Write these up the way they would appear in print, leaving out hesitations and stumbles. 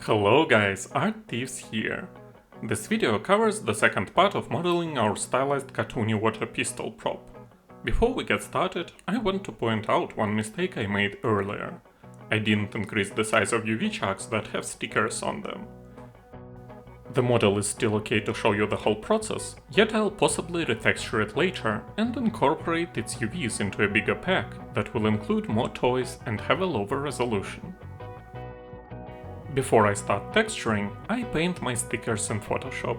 Hello guys, Art-Teeves here. This video covers the second part of modeling our stylized cartoony water pistol prop. Before we get started, I want to point out one mistake I made earlier. I didn't increase the size of UV chucks that have stickers on them. The model is still okay to show you the whole process, yet I'll possibly retexture it later and incorporate its UVs into a bigger pack that will include more toys and have a lower resolution. Before I start texturing, I paint my stickers in Photoshop.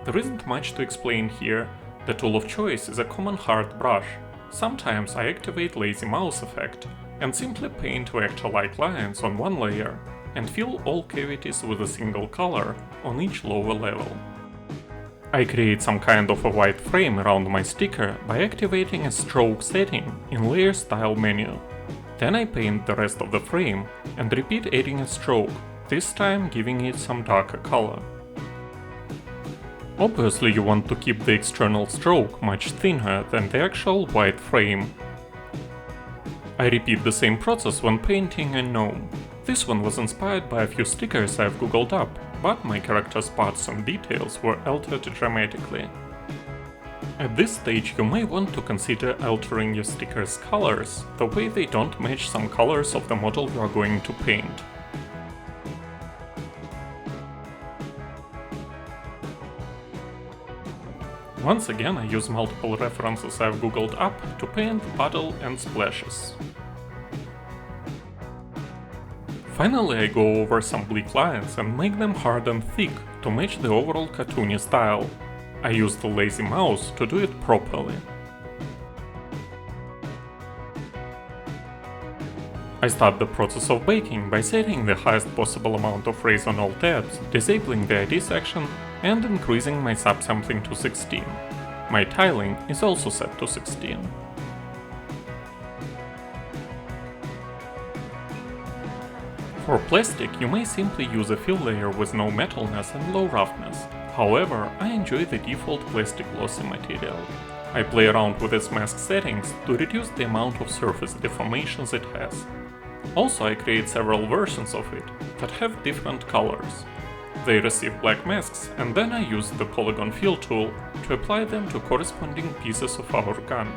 There isn't much to explain here. The tool of choice is a common hard brush. Sometimes I activate lazy mouse effect and simply paint vector-like lines on one layer and fill all cavities with a single color on each lower level. I create some kind of a white frame around my sticker by activating a stroke setting in Layer Style menu. Then I paint the rest of the frame and repeat adding a stroke, this time giving it some darker color. Obviously you want to keep the external stroke much thinner than the actual white frame. I repeat the same process when painting a gnome. This one was inspired by a few stickers I've googled up, but my character's parts and details were altered dramatically. At this stage you may want to consider altering your sticker's colors, the way they don't match some colors of the model you are going to paint. Once again, I use multiple references I've googled up to paint puddle and splashes. Finally, I go over some bleak lines and make them hard and thick to match the overall cartoony style. I use the lazy mouse to do it properly. I start the process of baking by setting the highest possible amount of raise on all tabs, disabling the ID section, and increasing my subsampling to 16. My tiling is also set to 16. For plastic, you may simply use a fill layer with no metalness and low roughness. However, I enjoy the default plastic glossy material. I play around with its mask settings to reduce the amount of surface deformations it has. Also, I create several versions of it that have different colors. They receive black masks, and then I use the polygon fill tool to apply them to corresponding pieces of our gun.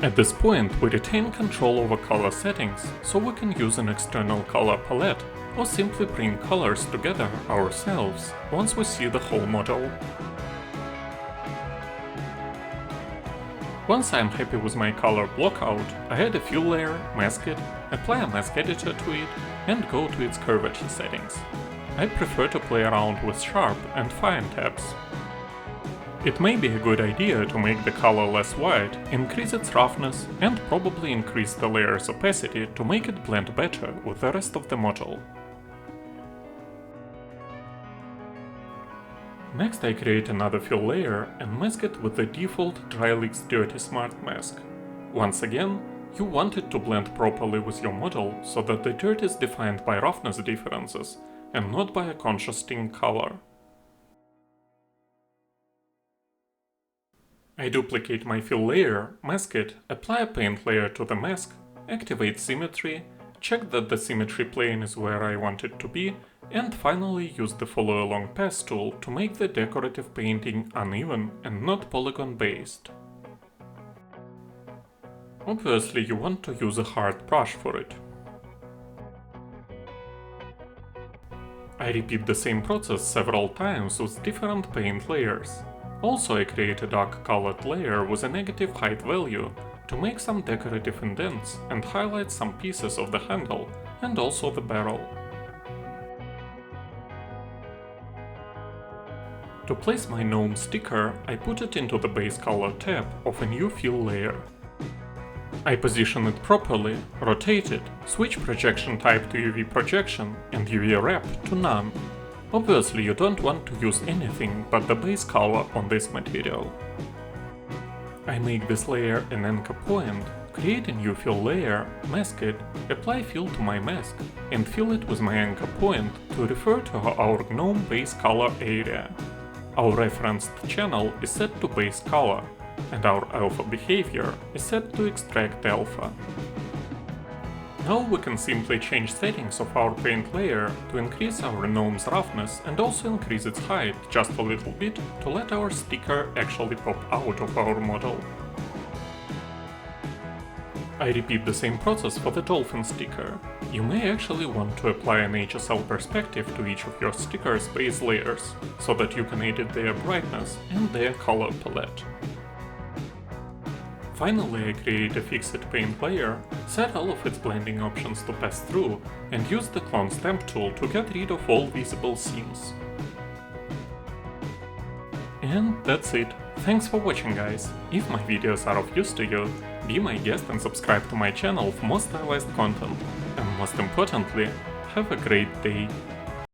At this point, we retain control over color settings, so we can use an external color palette or simply bring colors together ourselves once we see the whole model. Once I'm happy with my color blockout, I add a fill layer, mask it, apply a mask editor to it, and go to its curvature settings. I prefer to play around with sharp and fine tabs. It may be a good idea to make the color less white, increase its roughness, and probably increase the layer's opacity to make it blend better with the rest of the model. Next I create another fill layer and mask it with the default Dryleaks Dirty Smart mask. Once again, you want it to blend properly with your model so that the dirt is defined by roughness differences and not by a contrasting color. I duplicate my fill layer, mask it, apply a paint layer to the mask, activate symmetry, check that the symmetry plane is where I want it to be, and finally use the follow along pass tool to make the decorative painting uneven and not polygon based. Obviously you want to use a hard brush for it. I repeat the same process several times with different paint layers. Also I create a dark colored layer with a negative height value to make some decorative indents and highlight some pieces of the handle and also the barrel. To place my gnome sticker, I put it into the base color tab of a new fill layer. I position it properly, rotate it, switch projection type to UV projection and UV wrap to none. Obviously you don't want to use anything but the base color on this material. I make this layer an anchor point, create a new fill layer, mask it, apply fill to my mask, and fill it with my anchor point to refer to our gnome base color area. Our referenced channel is set to base color, and our alpha behavior is set to extract alpha. Now we can simply change settings of our paint layer to increase our gnome's roughness and also increase its height just a little bit to let our sticker actually pop out of our model. I repeat the same process for the dolphin sticker. You may actually want to apply an HSL perspective to each of your sticker's base layers, so that you can edit their brightness and their color palette. Finally, I create a fixed paint layer, set all of its blending options to pass through, and use the clone stamp tool to get rid of all visible seams. And that's it. Thanks for watching, guys. If my videos are of use to you, be my guest and subscribe to my channel for more stylized content. And most importantly, have a great day.